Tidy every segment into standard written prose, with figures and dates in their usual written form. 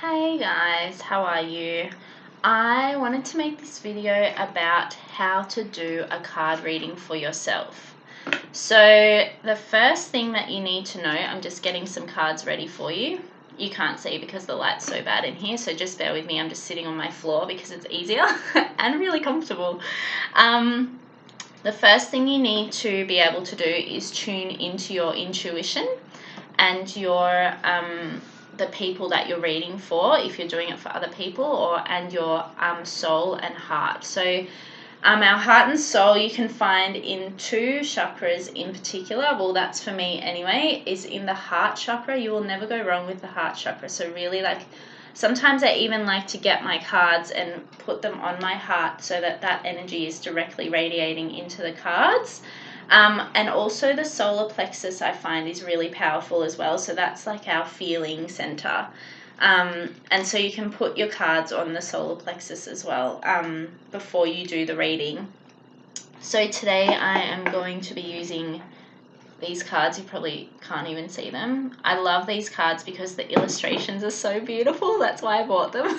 Hey guys, how are you? I wanted to make this video about how to do a card reading for yourself. So the first thing that you need to know, I'm just getting some cards ready for you. You can't see because the light's so bad in here, so just bear with me. I'm just sitting on my floor because it's easier and really comfortable. The first thing you need to be able to do is tune into your intuition and your the people that you're reading for, if you're doing it for other people, and your soul and heart. So our heart and soul you can find in two chakras in particular. Well, that's for me anyway, is in the heart chakra. You will never go wrong with the heart chakra. So really, like, sometimes I even like to get my cards and put them on my heart so that that energy is directly radiating into the cards. And also the solar plexus I find is really powerful as well. So that's like our feeling center. And so you can put your cards on the solar plexus as well before you do the reading. So today I am going to be using these cards. You probably can't even see them. I love these cards because the illustrations are so beautiful. That's why I bought them.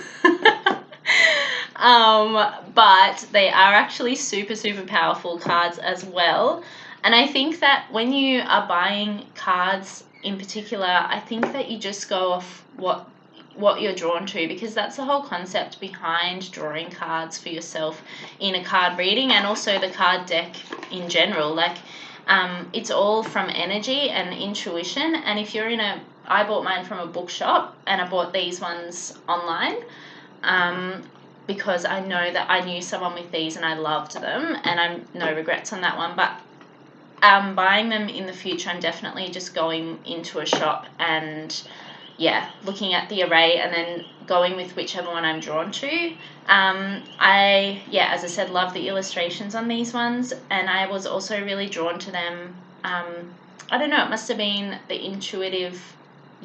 But they are actually super, super powerful cards as well. And I think that when you are buying cards in particular, I think that you just go off what you're drawn to, because that's the whole concept behind drawing cards for yourself in a card reading, and also the card deck in general. Like, it's all from energy and intuition. And if you're I bought mine from a bookshop, and I bought these ones online because I know that I knew someone with these and I loved them, and I'm no regrets on that one. But buying them in the future, I'm definitely just going into a shop and looking at the array and then going with whichever one I'm drawn to. As I said, love the illustrations on these ones, and I was also really drawn to them. I don't know, it must have been the intuitive.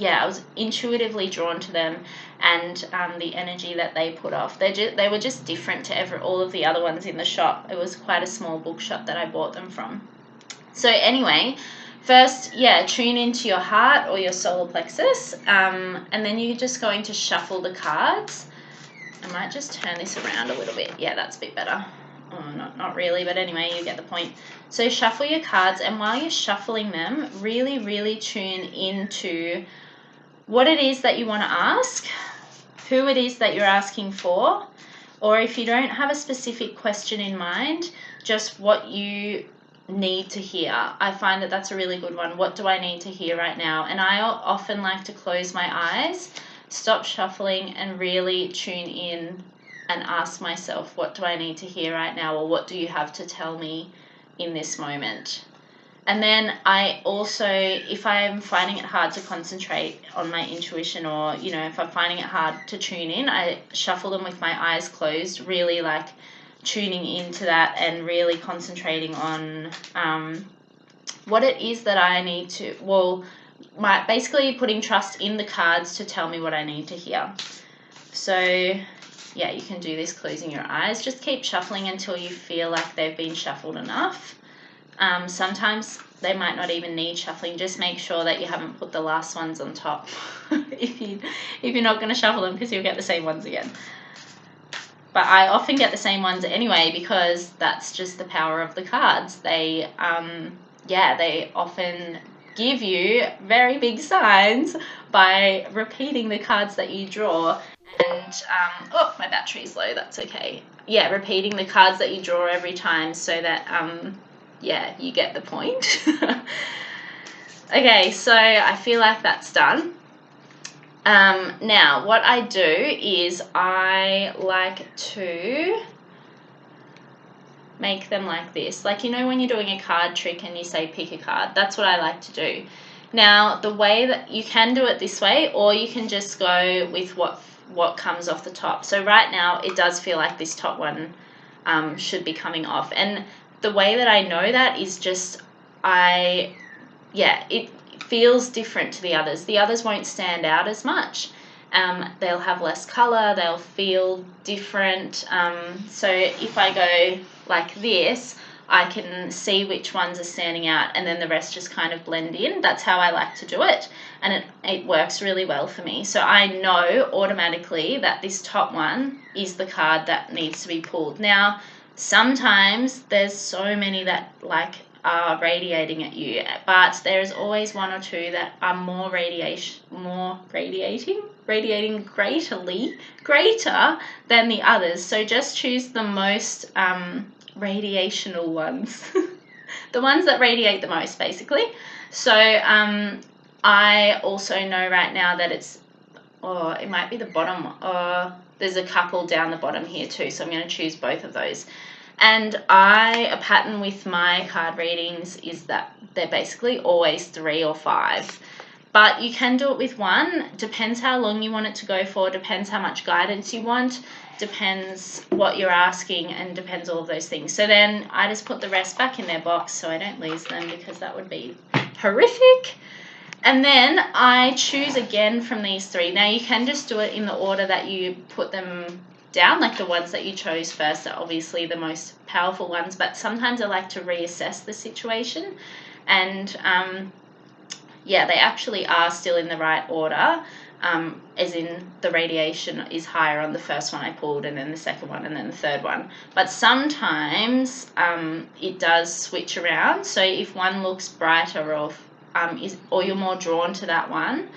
I was intuitively drawn to them, and the energy that they put off. They were just different to all of the other ones in the shop. It was quite a small bookshop that I bought them from. So anyway, first, tune into your heart or your solar plexus, and then you're just going to shuffle the cards. I might just turn this around a little bit. Yeah, that's a bit better. Oh, not really, but anyway, you get the point. So shuffle your cards, and while you're shuffling them, really, really tune into what it is that you want to ask, who it is that you're asking for, or if you don't have a specific question in mind, just what you need to hear. I find that that's a really good one. What do I need to hear right now? And I often like to close my eyes, stop shuffling, and really tune in and ask myself, what do I need to hear right now, or what do you have to tell me in this moment? And then I also, if I'm finding it hard to concentrate on my intuition, or if I'm finding it hard to tune in, I shuffle them with my eyes closed, really like tuning into that and really concentrating on what it is that I need to, basically putting trust in the cards to tell me what I need to hear. So you can do this closing your eyes. Just keep shuffling until you feel like they've been shuffled enough. Sometimes they might not even need shuffling. Just make sure that you haven't put the last ones on top if you're not going to shuffle them, because you'll get the same ones again. But I often get the same ones anyway, because that's just the power of the cards. They often give you very big signs by repeating the cards that you draw. And, my battery's low, that's okay. Repeating the cards that you draw every time, so that, you get the point. Okay, so I feel like that's done. Now, what I do is I like to make them like this. Like, when you're doing a card trick and you say pick a card, that's what I like to do. Now, the way that you can do it this way, or you can just go with what comes off the top. So right now, it does feel like this top one should be coming off. And the way that I know that is just it feels different to the others. The others won't stand out as much. They'll have less color, they'll feel different. So if I go like this, I can see which ones are standing out, and then the rest just kind of blend in. That's how I like to do it, and it works really well for me. So I know automatically that this top one is the card that needs to be pulled. Now, sometimes there's so many that like are radiating at you, but there's always one or two that are radiating greater than the others. So just choose the most radiational ones, the ones that radiate the most, basically. So I also know right now that it might be the bottom, there's a couple down the bottom here too, so I'm going to choose both of those. And a pattern with my card readings is that they're basically always 3 or 5. But you can do it with one. Depends how long you want it to go for, depends how much guidance you want, depends what you're asking, and depends all of those things. So then I just put the rest back in their box so I don't lose them, because that would be horrific. And then I choose again from these 3. Now you can just do it in the order that you put them down, like the ones that you chose first are obviously the most powerful ones, but sometimes I like to reassess the situation, and they actually are still in the right order, as in the radiation is higher on the first one I pulled, and then the second one, and then the third one. But sometimes it does switch around, so if one looks brighter or you're more drawn to that one,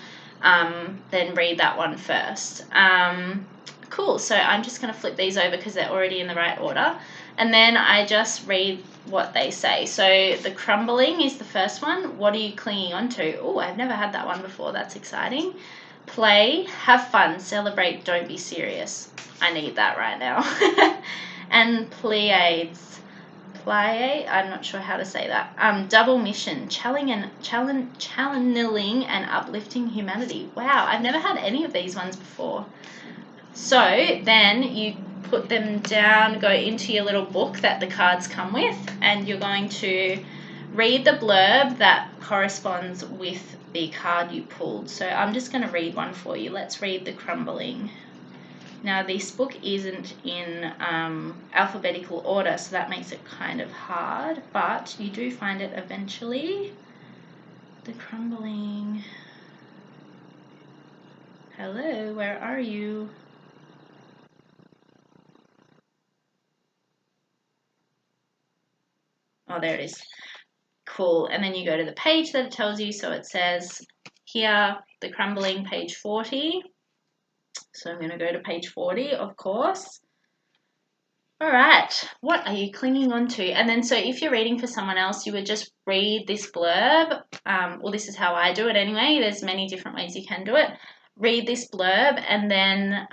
then read that one first. Cool, so I'm just going to flip these over because they're already in the right order, and then I just read what they say. So the crumbling is the first one. What are you clinging on to? Oh, I've never had that one before. That's exciting. Play, have fun, celebrate, don't be serious. I need that right now. And Pleiades, I'm not sure how to say that. Double mission, channeling and uplifting humanity. Wow, I've never had any of these ones before. So then you put them down, go into your little book that the cards come with, and you're going to read the blurb that corresponds with the card you pulled. So I'm just going to read one for you. Let's read the crumbling. Now this book isn't in alphabetical order, so that makes it kind of hard, but you do find it eventually. The crumbling. Hello, where are you? Oh, there it is. Cool. And then you go to the page that it tells you. So it says here, the crumbling, page 40. So I'm going to go to page 40, of course. All right. What are you clinging on to? And then so if you're reading for someone else, you would just read this blurb. Well, this is how I do it anyway. There's many different ways you can do it. Read this blurb, and then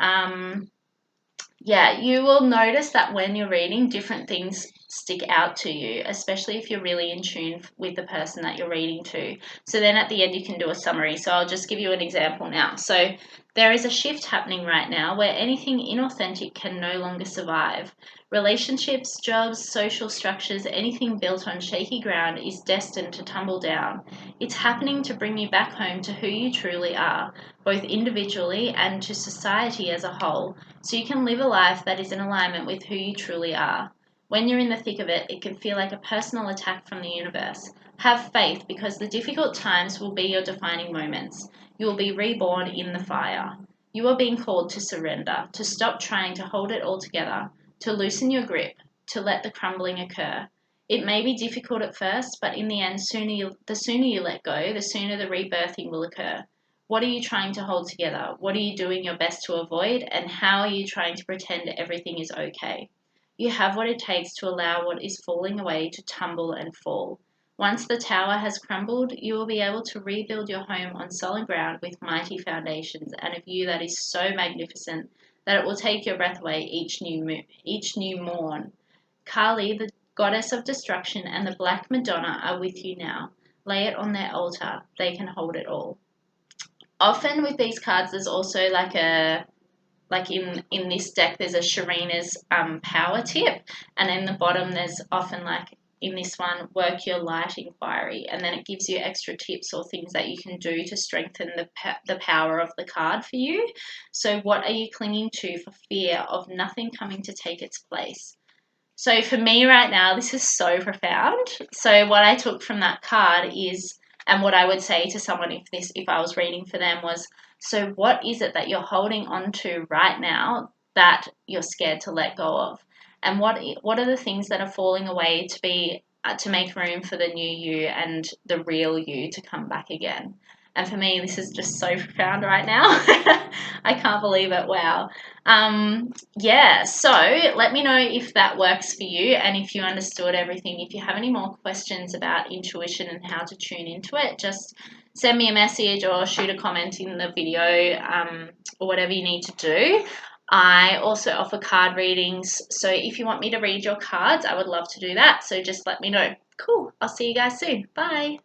you will notice that when you're reading, different things stick out to you, especially if you're really in tune with the person that you're reading to. So then at the end, you can do a summary. So I'll just give you an example now. So there is a shift happening right now where anything inauthentic can no longer survive. Relationships, jobs, social structures, anything built on shaky ground is destined to tumble down. It's happening to bring you back home to who you truly are, both individually and to society as a whole, so you can live a life that is in alignment with who you truly are. When you're in the thick of it, it can feel like a personal attack from the universe. Have faith, because the difficult times will be your defining moments. You will be reborn in the fire. You are being called to surrender, to stop trying to hold it all together, to loosen your grip, to let the crumbling occur. It may be difficult at first, but in the end, the sooner you let go, the sooner the rebirthing will occur. What are you trying to hold together? What are you doing your best to avoid? And how are you trying to pretend everything is okay? You have what it takes to allow what is falling away to tumble and fall. Once the tower has crumbled, you will be able to rebuild your home on solid ground with mighty foundations and a view that is so magnificent that it will take your breath away each new morn. Kali, the goddess of destruction, and the Black Madonna are with you now. Lay it on their altar. They can hold it all. Often with these cards, there's also like in this deck, there's a Sharina's power tip, and in the bottom there's often like in this one, work your light inquiry, and then it gives you extra tips or things that you can do to strengthen the power of the card for you. So what are you clinging to for fear of nothing coming to take its place? So for me right now, this is so profound. So what I took from that card is, and what I would say to someone if I was reading for them was, so what is it that you're holding on to right now that you're scared to let go of? And what are the things that are falling away to make room for the new you and the real you to come back again? And for me, this is just so profound right now. I can't believe it. Wow. Yeah, so let me know if that works for you and if you understood everything. If you have any more questions about intuition and how to tune into it, just send me a message or shoot a comment in the video, or whatever you need to do. I also offer card readings, so if you want me to read your cards, I would love to do that. So just let me know. Cool. I'll see you guys soon. Bye.